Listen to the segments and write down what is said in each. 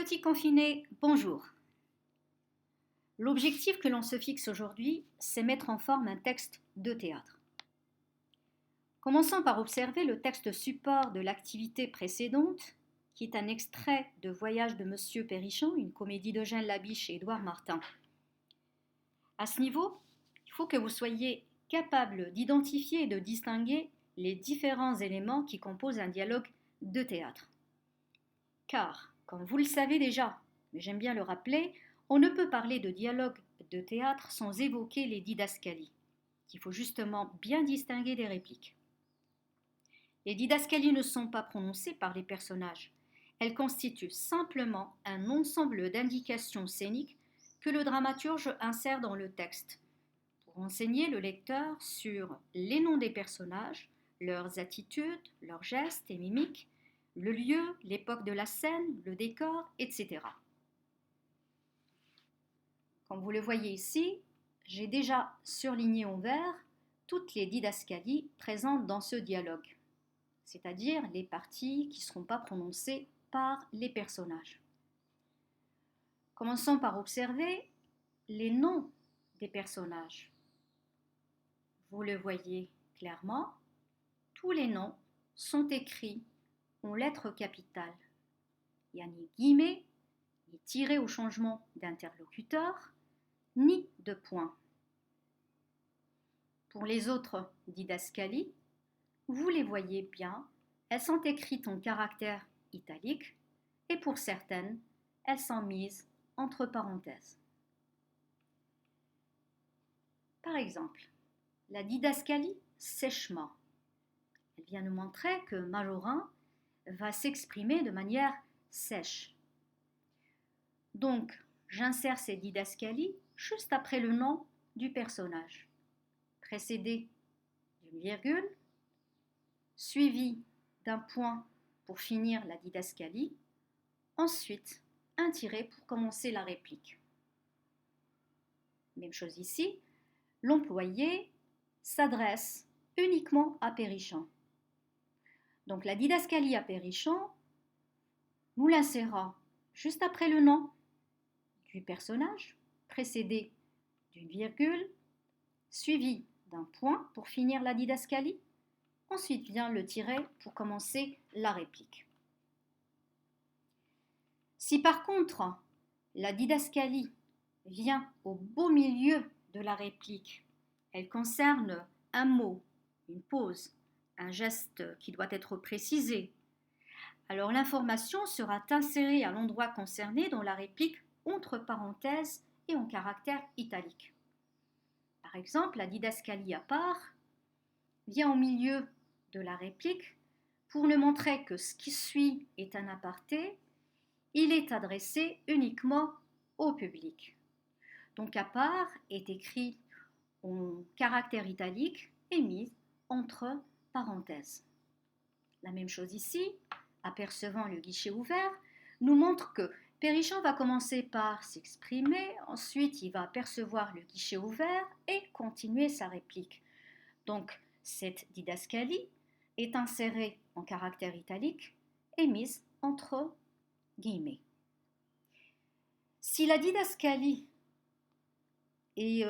Petit confiné, bonjour. L'objectif que l'on se fixe aujourd'hui, c'est mettre en forme un texte de théâtre. Commençons par observer le texte support de l'activité précédente, qui est un extrait de Voyage de Monsieur Perrichon, une comédie d'Eugène Labiche et Édouard Martin. À ce niveau, il faut que vous soyez capable d'identifier et de distinguer les différents éléments qui composent un dialogue de théâtre. Car, comme vous le savez déjà, mais j'aime bien le rappeler, on ne peut parler de dialogue de théâtre sans évoquer les didascalies, qu'il faut justement bien distinguer des répliques. Les didascalies ne sont pas prononcées par les personnages, elles constituent simplement un ensemble d'indications scéniques que le dramaturge insère dans le texte, pour enseigner le lecteur sur les noms des personnages, leurs attitudes, leurs gestes et mimiques, le lieu, l'époque de la scène, le décor, etc. Comme vous le voyez ici, j'ai déjà surligné en vert toutes les didascalies présentes dans ce dialogue, c'est-à-dire les parties qui ne seront pas prononcées par les personnages. Commençons par observer les noms des personnages. Vous le voyez clairement, tous les noms sont écrits en lettres capitales. Il n'y a ni guillemets, ni tirés au changement d'interlocuteur, ni de points. Pour les autres didascalies, vous les voyez bien, elles sont écrites en caractères italiques et pour certaines, elles sont mises entre parenthèses. Par exemple, la didascalie sèchement. Elle vient nous montrer que Majorin va s'exprimer de manière sèche. Donc, j'insère ces didascalies juste après le nom du personnage, précédé d'une virgule, suivi d'un point pour finir la didascalie, ensuite un tiret pour commencer la réplique. Même chose ici, l'employé s'adresse uniquement à Perrichon. Donc la didascalie à Perrichon, nous l'insérons juste après le nom du personnage, précédé d'une virgule, suivi d'un point pour finir la didascalie. Ensuite vient le tiret pour commencer la réplique. Si par contre la didascalie vient au beau milieu de la réplique, elle concerne un mot, une pause, un geste qui doit être précisé, alors l'information sera insérée à l'endroit concerné dans la réplique entre parenthèses et en caractère italique. Par exemple, la didascalie à part vient au milieu de la réplique pour nous montrer que ce qui suit est un aparté, il est adressé uniquement au public. Donc à part est écrit en caractère italique et mis entre parenthèses. La même chose ici, apercevant le guichet ouvert, nous montre que Perrichon va commencer par s'exprimer, ensuite il va apercevoir le guichet ouvert et continuer sa réplique. Donc cette didascalie est insérée en caractère italique et mise entre guillemets. Si la didascalie est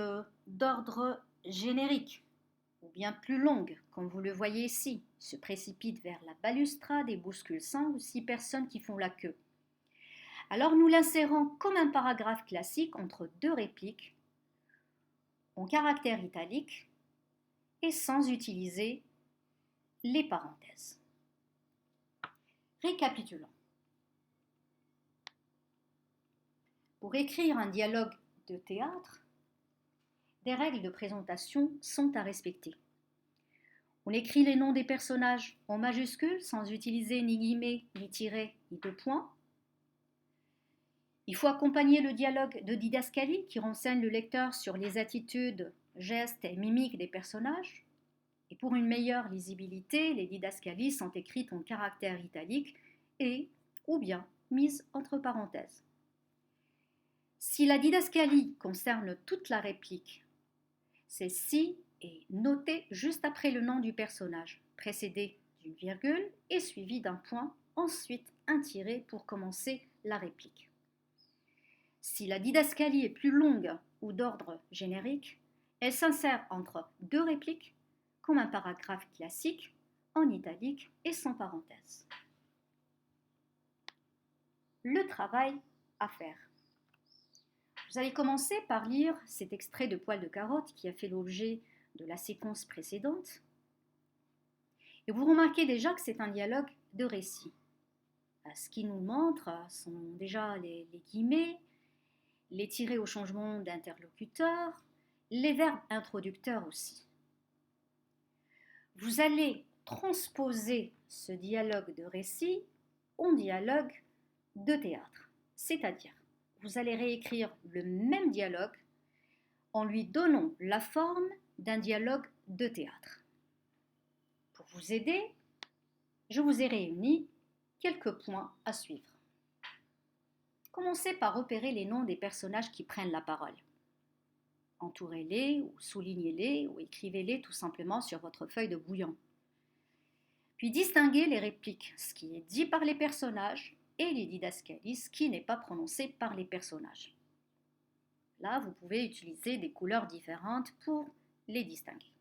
d'ordre générique, ou bien plus longue, comme vous le voyez ici, se précipite vers la balustrade et bouscule 5 ou 6 personnes qui font la queue. Alors nous l'insérons comme un paragraphe classique entre deux répliques, en caractère italique et sans utiliser les parenthèses. Récapitulons. Pour écrire un dialogue de théâtre, des règles de présentation sont à respecter. On écrit les noms des personnages en majuscules sans utiliser ni guillemets, ni tirets, ni de points. Il faut accompagner le dialogue de didascalie qui renseigne le lecteur sur les attitudes, gestes et mimiques des personnages. Et pour une meilleure lisibilité, les didascalies sont écrites en caractère italique et ou bien mises entre parenthèses. Si la didascalie concerne toute la réplique, celle-ci est notée juste après le nom du personnage, précédé d'une virgule et suivi d'un point, ensuite un tiret pour commencer la réplique. Si la didascalie est plus longue ou d'ordre générique, elle s'insère entre deux répliques, comme un paragraphe classique, en italique et sans parenthèse. Le travail à faire. Vous allez commencer par lire cet extrait de Poil de carotte qui a fait l'objet de la séquence précédente. Et vous remarquez déjà que c'est un dialogue de récit. Ce qui nous montre sont déjà les guillemets, les tirets au changement d'interlocuteur, les verbes introducteurs aussi. Vous allez transposer ce dialogue de récit en dialogue de théâtre, c'est-à-dire vous allez réécrire le même dialogue en lui donnant la forme d'un dialogue de théâtre. Pour vous aider, je vous ai réuni quelques points à suivre. Commencez par repérer les noms des personnages qui prennent la parole. Entourez-les ou soulignez-les ou écrivez-les tout simplement sur votre feuille de bouillon. Puis distinguez les répliques, ce qui est dit par les personnages, et les didascalies, ce qui n'est pas prononcé par les personnages. Là, vous pouvez utiliser des couleurs différentes pour les distinguer.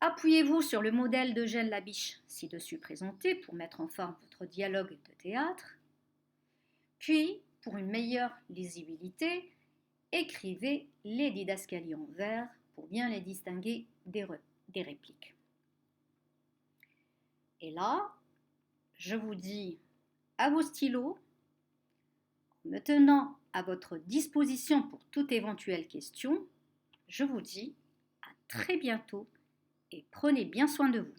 Appuyez-vous sur le modèle d'Eugène Labiche ci-dessus présenté pour mettre en forme votre dialogue de théâtre. Puis, pour une meilleure lisibilité, écrivez les didascalies en vert pour bien les distinguer des répliques. Et là, je vous dis à vos stylos, en me tenant à votre disposition pour toute éventuelle question, je vous dis à très bientôt et prenez bien soin de vous.